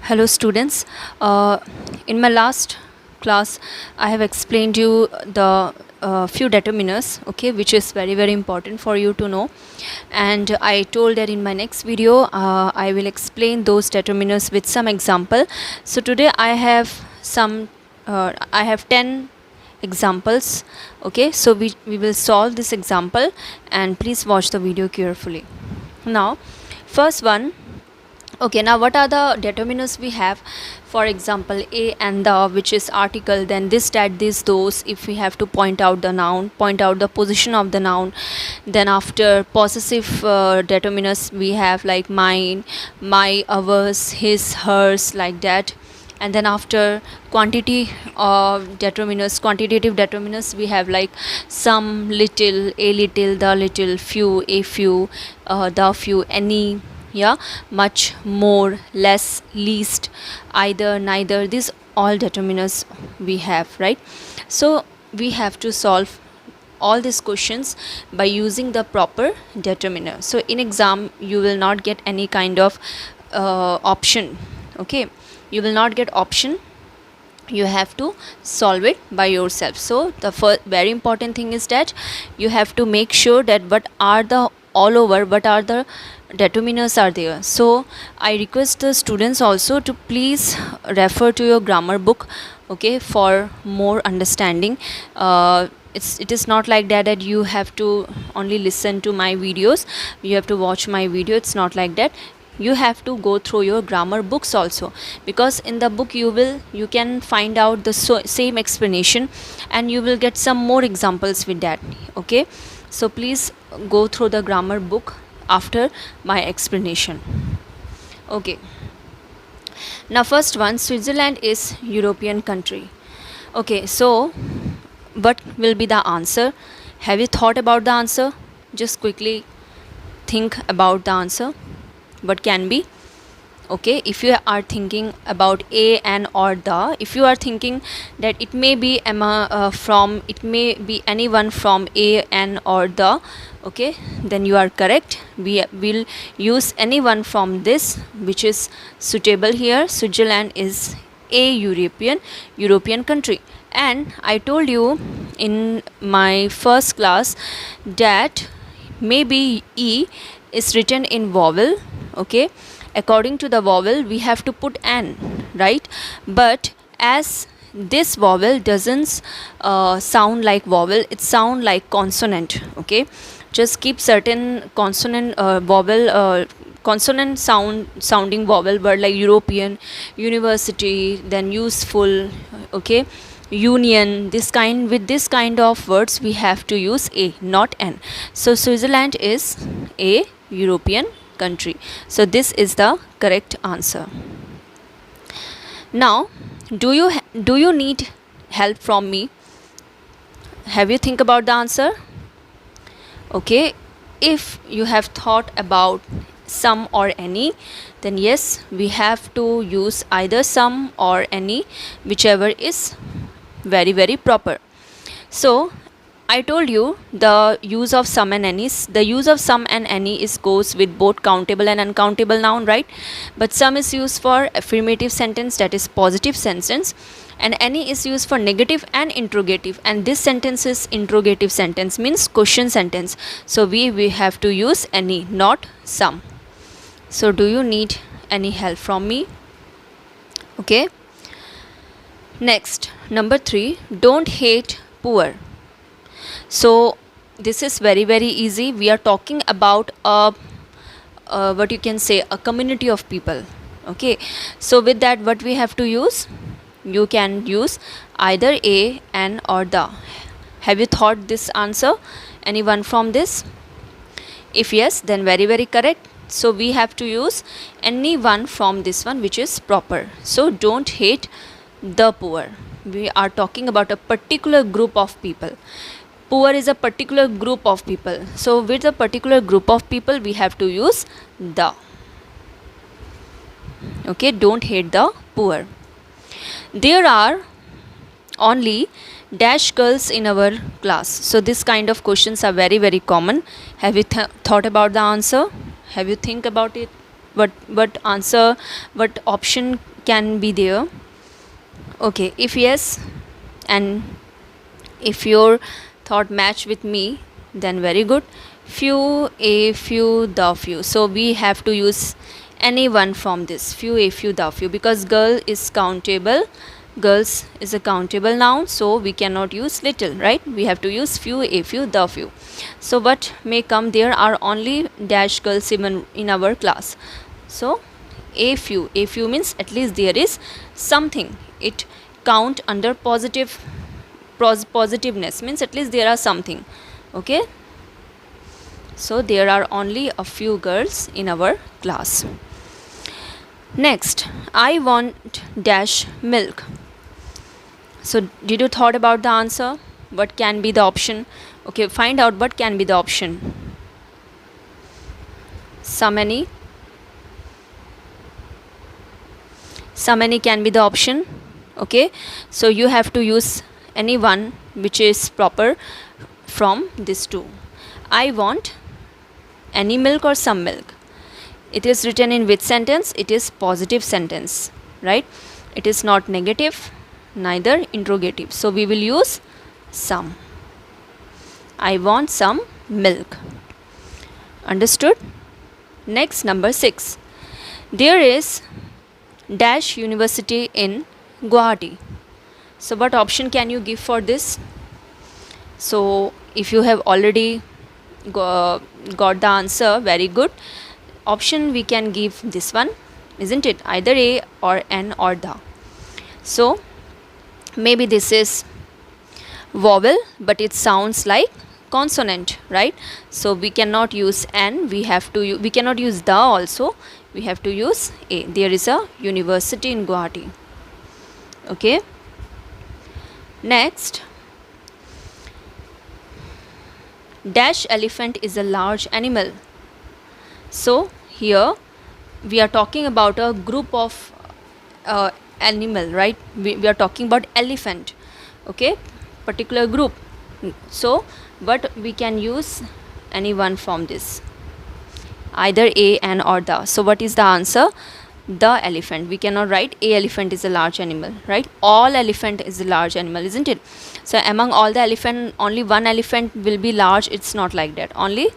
Hello students. In my last class I have explained you the few determiners, okay, which is very important for you to know, and I told that in my next video I will explain those determiners with some example. So today I have 10 examples, okay. So we will solve this example, and please watch the video carefully. Now first one. Okay, now what are the determiners we have? For example, a and the, which is article, then this, that, this, those. If we have to point out the noun, point out the position of the noun. Then after possessive determiners we have like mine, my, ours, his, hers, like that. And then after quantity determiners, quantitative determiners, we have like some, little, a little, the little, few, a few, the few, any, yeah, much, more, less, least, either, neither. These all determiners we have, right? So we have to solve all these questions by using the proper determiner. So in exam you will not get any kind of option, okay. You will not get option, you have to solve it by yourself. So the first very important thing is that you have to make sure that what are the all over, what are the determiners are there. So I request the students also to please refer to your grammar book, okay, for more understanding. It is not like that you have to only listen to my videos, you have to watch my video. It's not like that. You have to go through your grammar books also, because in the book you can find out the same explanation, and you will get some more examples with that, okay. So please go through the grammar book after my explanation, okay. Now first one, Switzerland is European country, okay. So what will be the answer? Have you thought about the answer? Just quickly think about the answer. What can be? Okay, if you are thinking about a, and, or, the, if you are thinking that it may be it may be anyone from a, and, or, the, okay, then you are correct. We will use anyone from this which is suitable here. Switzerland is a European country. And I told you in my first class that maybe e is written in vowel, okay. According to the vowel we have to put an, right? But as this vowel doesn't sound like vowel, it sound like consonant, okay. Just keep certain consonant vowel consonant sounding vowel word like European, university, then useful, okay, union, this kind. With this kind of words we have to use a, not an. So Switzerland is a European country. So this is the correct answer. Now do you need help from me? Have you think about the answer? Okay, if you have thought about some or any, then yes, we have to use either some or any, whichever is very proper. So I told you the use of some and any. The use of some and any is goes with both countable and uncountable noun, right? But some is used for affirmative sentence, that is positive sentence, and any is used for negative and interrogative, and this sentence is interrogative sentence, means question sentence. So we have to use any, not some. So do you need any help from me? Okay. Next, number 3, don't hate poor. So this is very easy. We are talking about what you can say, a community of people, okay. So with that, what we have to use? You can use either a, an, or the. Have you thought this answer? Anyone from this? If yes, then very correct. So we have to use any one from this one, which is proper. So don't hate the poor. We are talking about a particular group of people. Poor is a particular group of people. So with a particular group of people we have to use the, okay. Don't hate the poor. There are only dash girls in our class. So this kind of questions are very common. Have you thought about the answer? Have you think about it? what answer, what option can be there? Okay, if yes, and if your thought match with me, then very good. Few, a few, the few. So we have to use any one from this: few, a few, the few, because girl is countable. Girls is a countable noun, so we cannot use little, right? We have to use few, a few, the few. So what may come, there are only dash girls even in our class. So a few means at least there is something. It count under positiveness, means at least there are something. Okay, so there are only a few girls in our class. Next, I want dash milk. So did you thought about the answer? What can be the option? Okay, find out what can be the option. So many can be the option. Okay, so you have to use any one which is proper from these two. I want any milk or some milk. It is written in which sentence? It is positive sentence, right? It is not negative, neither interrogative. So we will use some. I want some milk. Understood? Next, number 6. There is dash university in Guwahati. So what option can you give for this? So if you have already got the answer, very good. Option we can give this one, isn't it? Either a or an or the. So maybe this is vowel, but it sounds like consonant, right? So we cannot use an, we cannot use the also, we have to use a. There is a university in Guwahati. Okay, next, dash elephant is a large animal. So here we are talking about a group of animal, right? We are talking about elephant. Okay, particular group. So but we can use any one from this, either a, an or the. So what is the answer? The elephant. We cannot write a elephant is a large animal, right? All elephant is a large animal, isn't it? So among all the elephant, only one elephant will be large. It's not like that. Only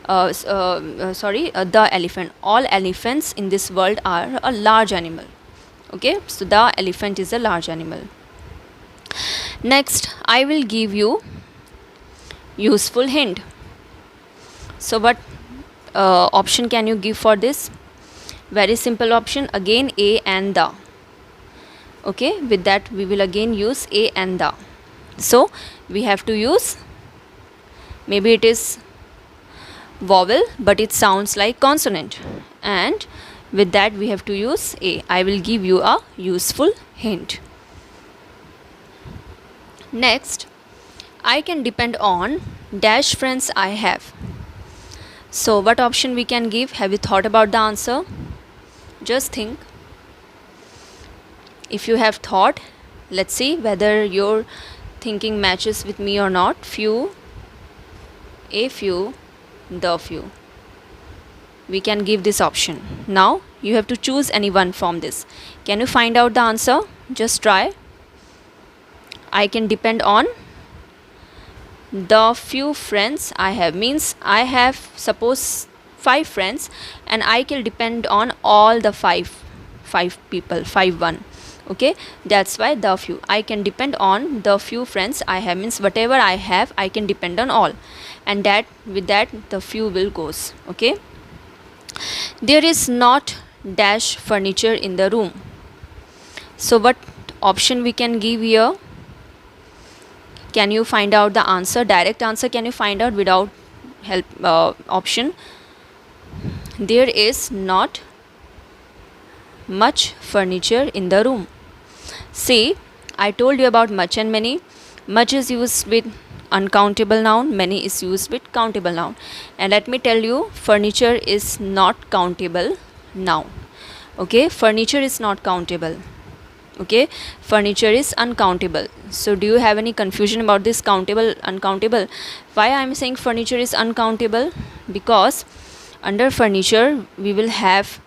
the elephant. All elephants in this world are a large animal. Okay, so the elephant is a large animal. Next, I will give you useful hint. So what option can you give for this? Very simple option, again a and the. Okay, with that we will again use a and the. So we have to use, maybe it is vowel but it sounds like consonant, and with that we have to use a. I will give you a useful hint. Next, I can depend on dash friends I have. So what option we can give? Have you thought about the answer? Just think. If you have thought, let's see whether your thinking matches with me or not. Few, a few, the few. We can give this option. Now you have to choose any one from this. Can you find out the answer? Just try. I can depend on the few friends I have, means I have suppose 5 friends and I can depend on all the 5 people, 1. Okay, that's why the few. I can depend on the few friends I have, means whatever I have I can depend on all, and that with that the few will goes. Okay, there is not dash furniture in the room. So what option we can give here? Can you find out the answer? Direct answer can you find out without help option? There is not much furniture in the room. See, I told you about much and many. Much is used with uncountable noun, many is used with countable noun. And let me tell you, furniture is not countable noun. Okay, furniture is not countable. Okay, furniture is uncountable. So do you have any confusion about this countable, uncountable? Why I am saying furniture is uncountable? Because under furniture we will have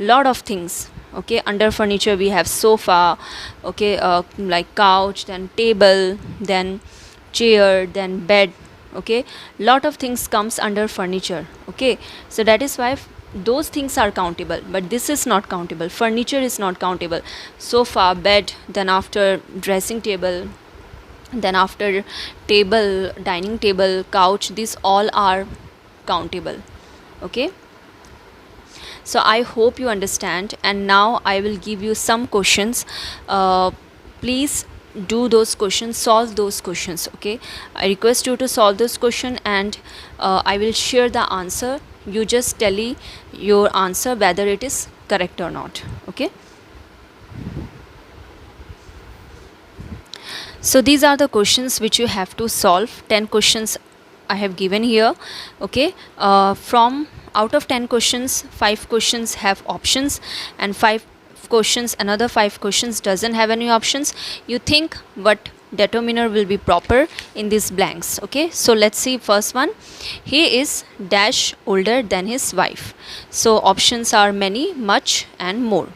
lot of things. Okay, under furniture we have sofa, okay, like couch, then table, then chair, then bed. Okay, lot of things comes under furniture. Okay, so that is why those things are countable, but this is not countable. Furniture is not countable. Sofa, bed, then after dressing table, then after table, dining table, couch, these all are countable. Okay, so I hope you understand, and now I will give you some questions. Please do those questions, solve those questions. Okay, I request you to solve this question, and I will share the answer. You just tell me your answer whether it is correct or not. Okay, so these are the questions which you have to solve. 10 questions I have given here. Okay, from out of 10 questions, 5 questions have options, and 5 questions, another 5 questions doesn't have any options. You think what determiner will be proper in these blanks. Okay, so let's see first one. He is dash older than his wife. So options are many, much, and more.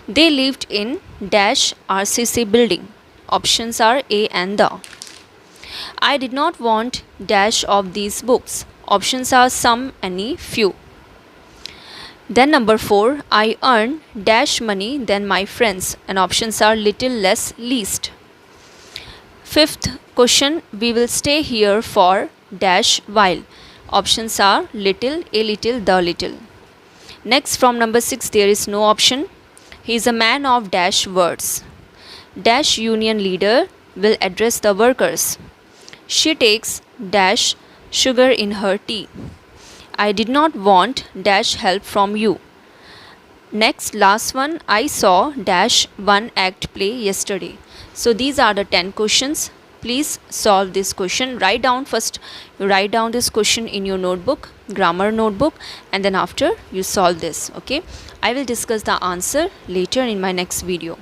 They lived in dash RCC building. Options are A and the. I did not want dash of these books. Options are some, any, few. Then number 4, I earn dash money than my friends, and options are little, less, least. Fifth question, we will stay here for dash while. Options are little, a little, the little. Next, from number 6, there is no option. He is a man of dash words. Dash union leader will address the workers. She takes dash sugar in her tea. I did not want dash help from you. Next, last one, I saw dash one act play yesterday. So these are the 10 questions. Please solve this question. Write down first, you write down this question in your notebook, grammar notebook, and then after you solve this. Okay, I will discuss the answer later in my next video.